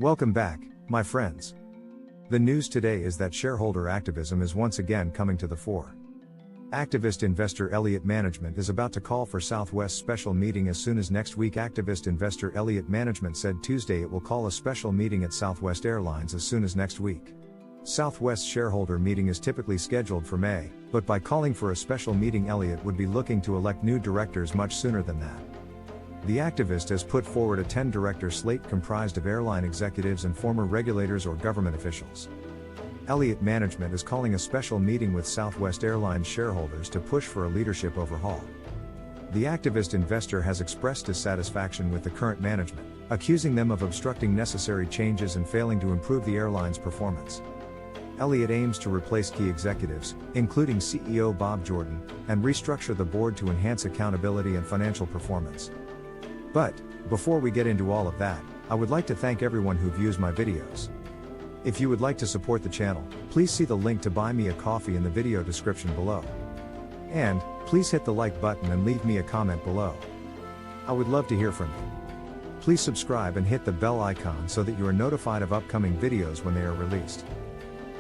Welcome back, my friends. The news today is that shareholder activism is once again coming to the fore. Activist investor Elliott Management is about to call for Southwest's special meeting as soon as next week. Activist investor Elliott Management said Tuesday it will call a special meeting at Southwest Airlines as soon as next week. Southwest's shareholder meeting is typically scheduled for May, but by calling for a special meeting, Elliott would be looking to elect new directors much sooner than that. The activist has put forward a 10-director slate comprised of airline executives and former regulators or government officials. Elliott Management is calling a special meeting with Southwest Airlines shareholders to push for a leadership overhaul. The activist investor has expressed dissatisfaction with the current management, accusing them of obstructing necessary changes and failing to improve the airline's performance. Elliott aims to replace key executives, including CEO Bob Jordan, and restructure the board to enhance accountability and financial performance. But, before we get into all of that, I would like to thank everyone who views my videos. If you would like to support the channel, please see the link to buy me a coffee in the video description below. And, please hit the like button and leave me a comment below. I would love to hear from you. Please subscribe and hit the bell icon so that you are notified of upcoming videos when they are released.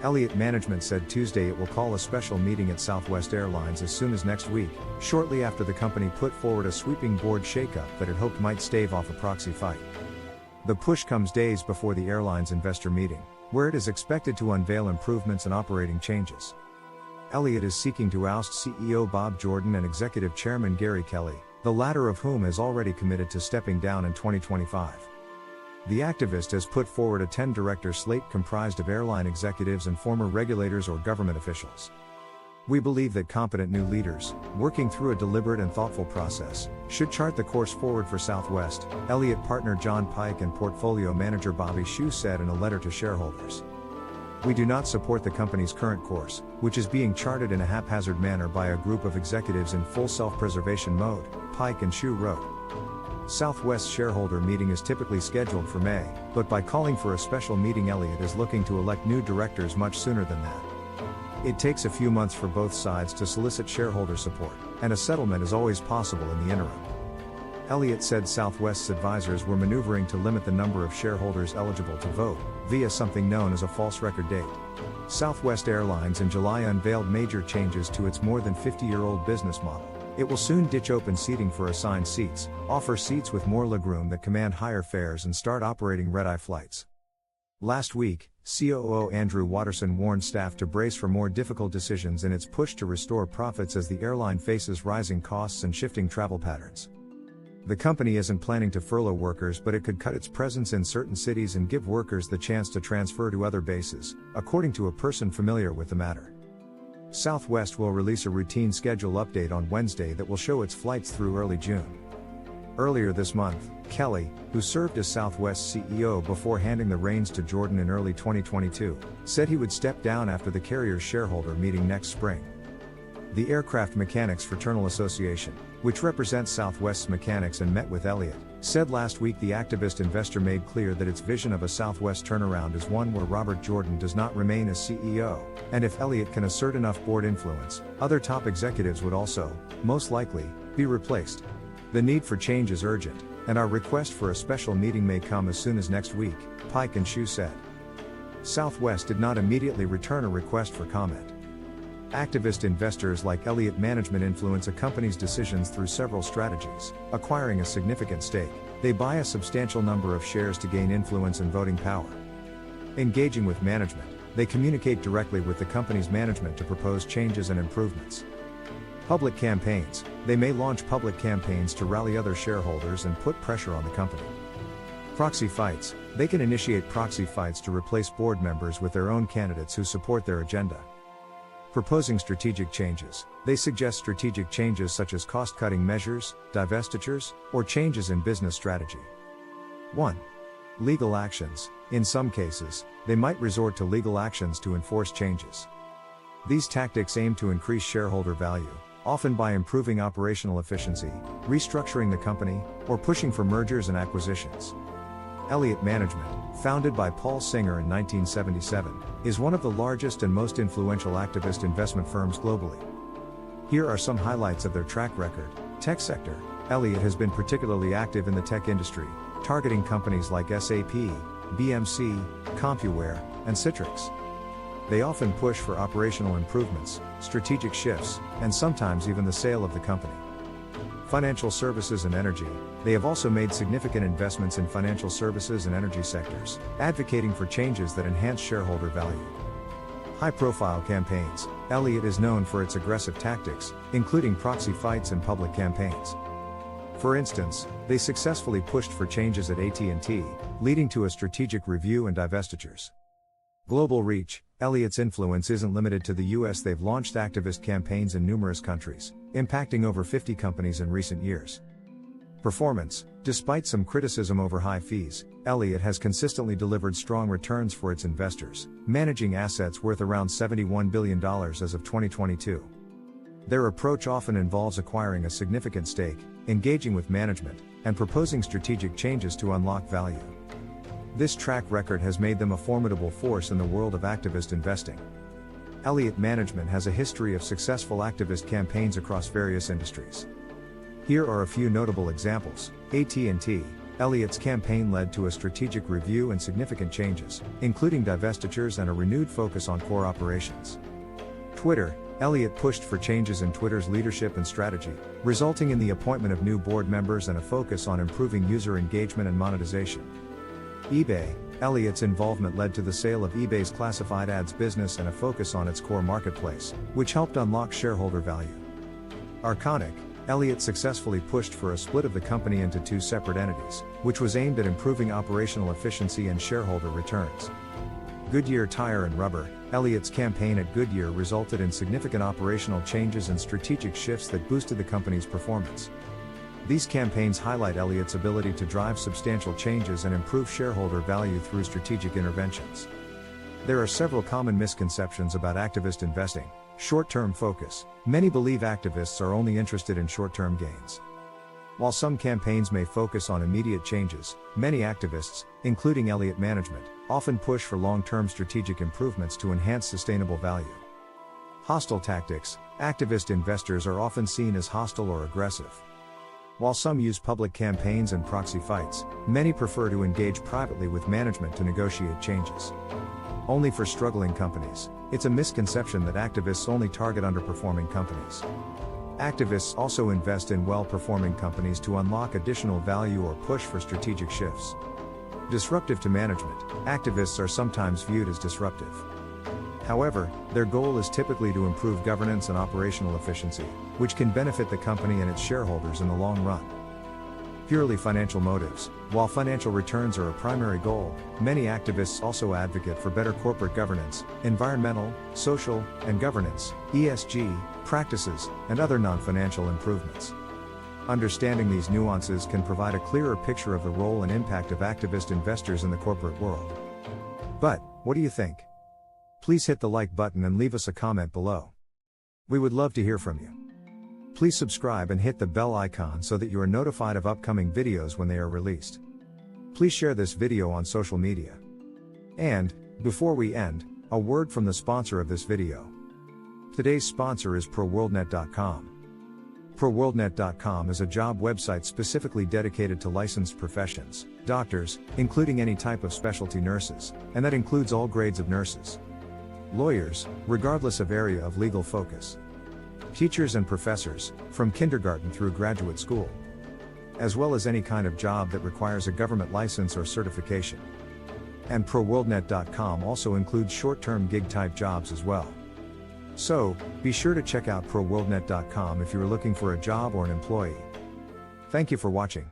Elliott Management said Tuesday it will call a special meeting at Southwest Airlines as soon as next week, shortly after the company put forward a sweeping board shakeup that it hoped might stave off a proxy fight. The push comes days before the airline's investor meeting, where it is expected to unveil improvements and operating changes. Elliott is seeking to oust CEO Bob Jordan and Executive Chairman Gary Kelly, the latter of whom has already committed to stepping down in 2025. The activist has put forward a 10-director slate comprised of airline executives and former regulators or government officials. We believe that competent new leaders, working through a deliberate and thoughtful process, should chart the course forward for Southwest, Elliott partner John Pike and portfolio manager Bobby Hsu said in a letter to shareholders. We do not support the company's current course, which is being charted in a haphazard manner by a group of executives in full self-preservation mode, Pike and Hsu wrote. Southwest's shareholder meeting is typically scheduled for May, but by calling for a special meeting, Elliott is looking to elect new directors much sooner than that. It takes a few months for both sides to solicit shareholder support, and a settlement is always possible in the interim. Elliott said Southwest's advisors were maneuvering to limit the number of shareholders eligible to vote, via something known as a false record date. Southwest Airlines in July unveiled major changes to its more than 50-year-old business model. It will soon ditch open seating for assigned seats, offer seats with more legroom that command higher fares, and start operating red-eye flights. Last week, COO Andrew Watterson warned staff to brace for more difficult decisions in its push to restore profits as the airline faces rising costs and shifting travel patterns. The company isn't planning to furlough workers, but it could cut its presence in certain cities and give workers the chance to transfer to other bases, according to a person familiar with the matter. Southwest will release a routine schedule update on Wednesday that will show its flights through early June. Earlier this month, Kelly, who served as Southwest's CEO before handing the reins to Jordan in early 2022, said he would step down after the carrier's shareholder meeting next spring. The Aircraft Mechanics Fraternal Association, which represents Southwest's mechanics and met with Elliott, said last week the activist investor made clear that its vision of a Southwest turnaround is one where Robert Jordan does not remain as CEO, and if Elliott can assert enough board influence, other top executives would also, most likely, be replaced. The need for change is urgent, and our request for a special meeting may come as soon as next week, Pike and Hsu said. Southwest did not immediately return a request for comment. Activist investors like Elliott Management influence a company's decisions through several strategies: acquiring a significant stake, they buy a substantial number of shares to gain influence and voting power. Engaging with management, they communicate directly with the company's management to propose changes and improvements. Public campaigns, they may launch public campaigns to rally other shareholders and put pressure on the company. Proxy fights, they can initiate proxy fights to replace board members with their own candidates who support their agenda. Proposing strategic changes, they suggest strategic changes such as cost-cutting measures, divestitures, or changes in business strategy. 1. Legal actions, in some cases, they might resort to legal actions to enforce changes. These tactics aim to increase shareholder value, often by improving operational efficiency, restructuring the company, or pushing for mergers and acquisitions. Elliott Management, founded by Paul Singer in 1977, is one of the largest and most influential activist investment firms globally. Here are some highlights of their track record. Tech sector, Elliott has been particularly active in the tech industry, targeting companies like SAP, BMC, CompuWare, and Citrix. They often push for operational improvements, strategic shifts, and sometimes even the sale of the company. Financial services and energy. They have also made significant investments in financial services and energy sectors, advocating for changes that enhance shareholder value. High-profile campaigns. Elliott is known for its aggressive tactics, including proxy fights and public campaigns. For instance, they successfully pushed for changes at AT&T, leading to a strategic review and divestitures. Global reach. Elliott's influence isn't limited to the US. They've launched activist campaigns in numerous countries, impacting over 50 companies in recent years. Performance. Despite some criticism over high fees, Elliott has consistently delivered strong returns for its investors, managing assets worth around $71 billion as of 2022. Their approach often involves acquiring a significant stake, engaging with management, and proposing strategic changes to unlock value. This track record has made them a formidable force in the world of activist investing. Elliott Management has a history of successful activist campaigns across various industries. Here are a few notable examples. AT&T. Elliott's campaign led to a strategic review and significant changes, including divestitures and a renewed focus on core operations. Twitter. Elliott pushed for changes in Twitter's leadership and strategy, resulting in the appointment of new board members and a focus on improving user engagement and monetization. eBay. Elliott's involvement led to the sale of eBay's classified ads business and a focus on its core marketplace, which helped unlock shareholder value. Arconic. Elliott successfully pushed for a split of the company into two separate entities, which was aimed at improving operational efficiency and shareholder returns. Goodyear Tire and Rubber. Elliott's campaign at Goodyear resulted in significant operational changes and strategic shifts that boosted the company's performance. These campaigns highlight Elliott's ability to drive substantial changes and improve shareholder value through strategic interventions. There are several common misconceptions about activist investing. Short-term focus. Many believe activists are only interested in short-term gains. While some campaigns may focus on immediate changes, many activists, including Elliott Management, often push for long-term strategic improvements to enhance sustainable value. Hostile tactics. Activist investors are often seen as hostile or aggressive. While some use public campaigns and proxy fights, many prefer to engage privately with management to negotiate changes. Only for struggling companies. It's a misconception that activists only target underperforming companies. Activists also invest in well-performing companies to unlock additional value or push for strategic shifts. Disruptive to management. Activists are sometimes viewed as disruptive. However, their goal is typically to improve governance and operational efficiency, which can benefit the company and its shareholders in the long run. Purely financial motives. While financial returns are a primary goal, many activists also advocate for better corporate governance, environmental, social, and governance, ESG, practices, and other non-financial improvements. Understanding these nuances can provide a clearer picture of the role and impact of activist investors in the corporate world. But, what do you think? Please hit the like button and leave us a comment below. We would love to hear from you. Please subscribe and hit the bell icon so that you are notified of upcoming videos when they are released. Please share this video on social media. And, before we end, a word from the sponsor of this video. Today's sponsor is ProWorldNet.com. ProWorldNet.com is a job website specifically dedicated to licensed professions, doctors, including any type of specialty nurses, and that includes all grades of nurses. Lawyers, regardless of area of legal focus. Teachers and professors, from kindergarten through graduate school. As well as any kind of job that requires a government license or certification. And ProWorldNet.com also includes short-term gig-type jobs as well. So, be sure to check out ProWorldNet.com if you are looking for a job or an employee. Thank you for watching.